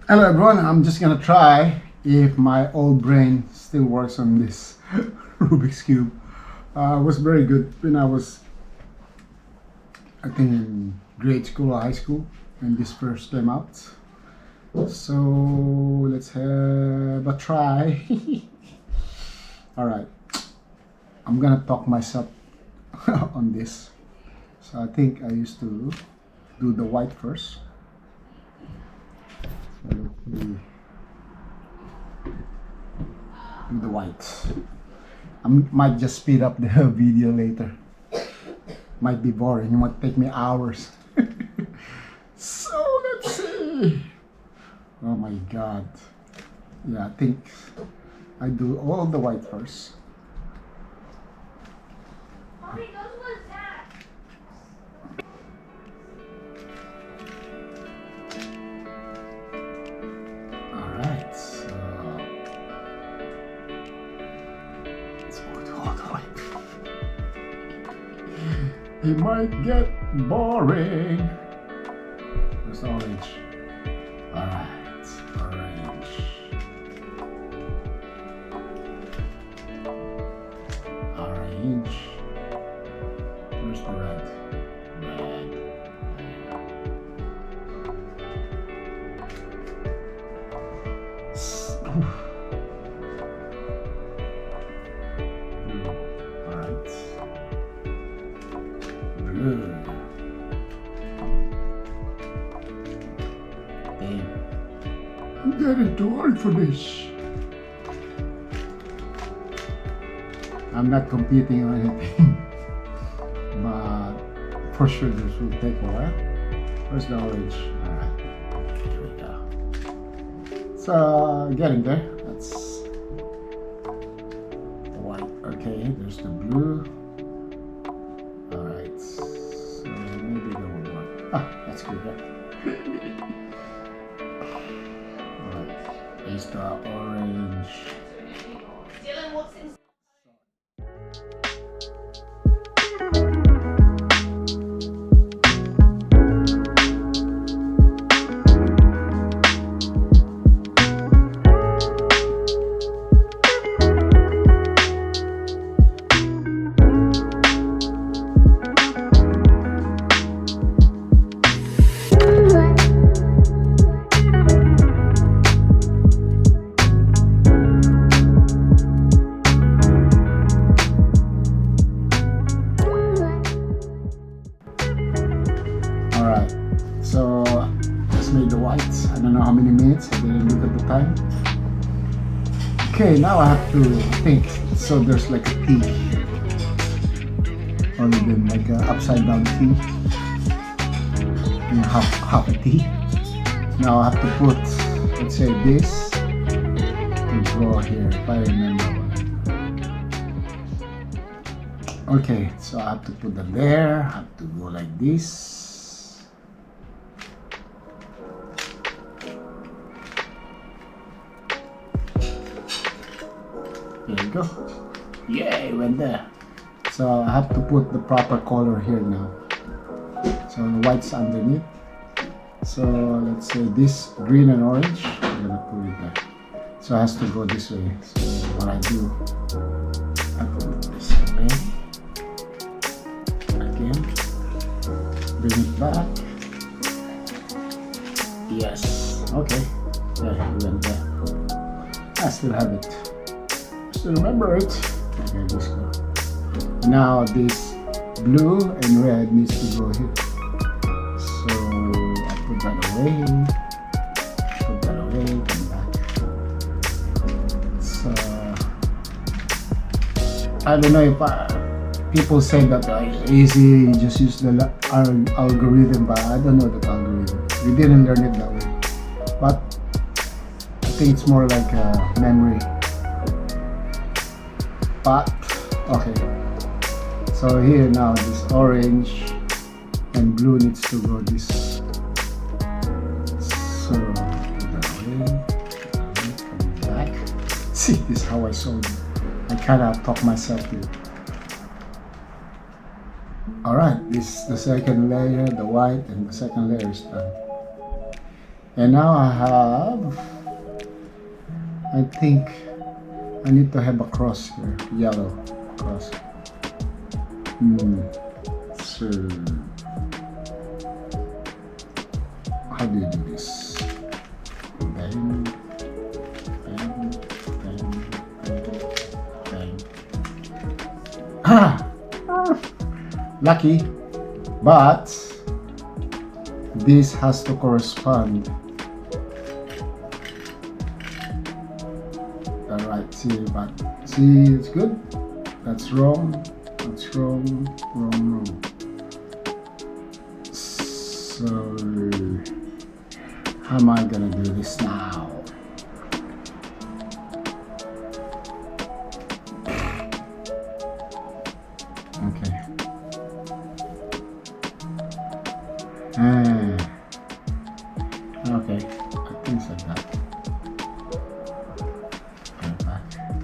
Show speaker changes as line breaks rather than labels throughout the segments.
Hello everyone, I'm just gonna try if my old brain still works on this Rubik's Cube. It was very good when I was, I think, in grade school or high school when this first came out. So let's have a try. Alright, I'm gonna talk myself on this. So I think I used to do the white first. So let me do the white. I might just speed up the video later. Might be boring, it might take me hours. So let's see. Oh my god. Yeah, I think I do all the white first.
Mommy, those was that.
Alright, so let's go to all the white. It might get boring. There's orange. Alright, orange. Orange. Where's the red? Red. Blue. Alright. Blue. Damn. I'm getting too old for this. I'm not competing or anything, but for sure this will take a while. Where's the orange? Alright, here we go. So, getting there. That's the white. Okay, there's the blue. Alright, so maybe that will work. Ah, that's good. Alright, there's the orange.
Dylan, what's in?
Alright, so just made the whites. I don't know how many minutes, I didn't look at the time. Okay, now I have to think. So there's like a T. Or even like an upside down T. And half a T. Now I have to put, let's say this, to go here, if I remember. Okay, so I have to put them there, I have to go like this. There you go. Yay, went there. So I have to put the proper color here now. So the white's underneath. So let's say this green and orange, I'm gonna put it there. So it has to go this way. So what I do, I put it this way. Again. Bring it back. Yes. Okay. There, it went there. I still have it. Still remember it. Okay, let's go. Now this blue and red needs to go here. So I put that away. Put that away. Come back. So I don't know if people say that it's easy, just use the algorithm, but I don't know that algorithm. We didn't learn it that way. But I think it's more like a memory. But okay, so here now this orange and blue needs to go this. So put that away, come back. See, this is how I solve it. I kind of talk myself here. Alright, this is the second layer, the white, and the second layer is done. And now I think I need to have a cross here, yellow cross. So how do you do this? Bang, bang, bang, bang, bang. Lucky, but this has to correspond. Alright, see, it's good. That's wrong. That's wrong. Wrong. So, how am I gonna do this now? Okay. Okay. I think it's like that. Go back.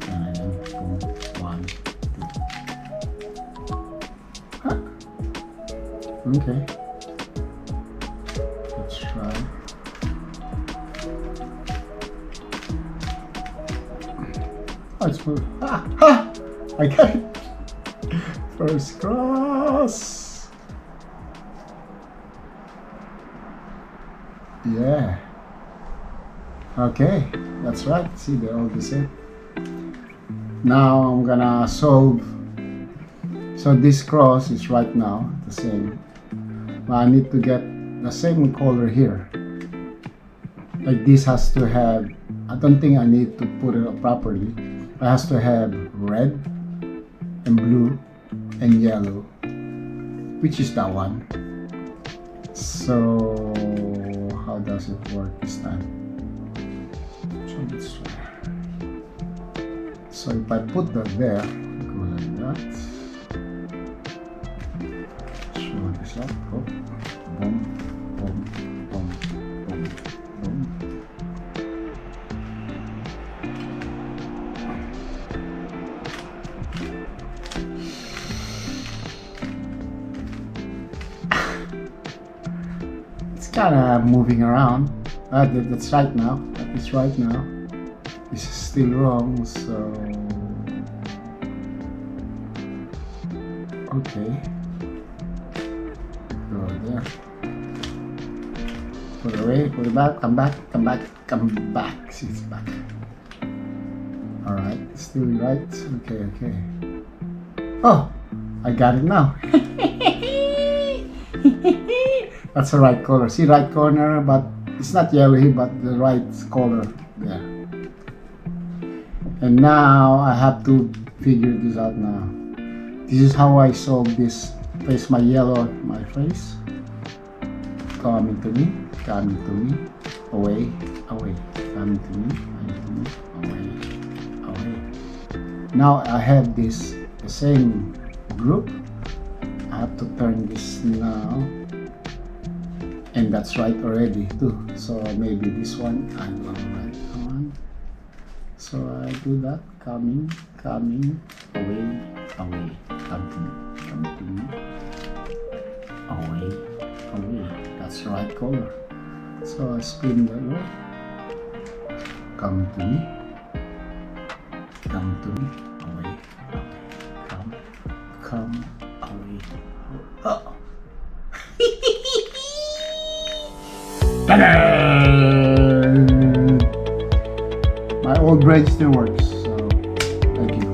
And then boom. 1, 2. Huh? Okay. Let's try. Oh, it's moving. I got it. First cross. Yeah. Okay, that's right. See, they're all the same. Now I'm gonna solve. So this cross is right now the same. But I need to get the same color here. Like this has to have, I don't think I need to put it up properly. It has to have red and blue and yellow, which is that one. So how does it work this time? So let's try. So if I put that there, go like that. Show this up. Oh, boom, boom, boom, boom, boom. It's kind of moving around. That's right now. That is right now. This is still wrong, so okay. Go there. Put it away, put it back, come back, come back, come back. See, it's back. Alright, still right. Okay, okay. Oh, I got it now. That's the right color. See, right corner, but it's not yellowy, but the right color there. And now I have to figure this out now. This is how I solve this. Place my yellow on my face. Coming to me, away, away. Coming to me, away, away. Now I have this, the same group. I have to turn this now. And that's right already too. So maybe this one I will write one. So I do that. Coming, away, away. Come to me, away, away. That's the right color. So I spin that way. Come to me, away, away. Come, away. Oh. My old brain still works, so thank you.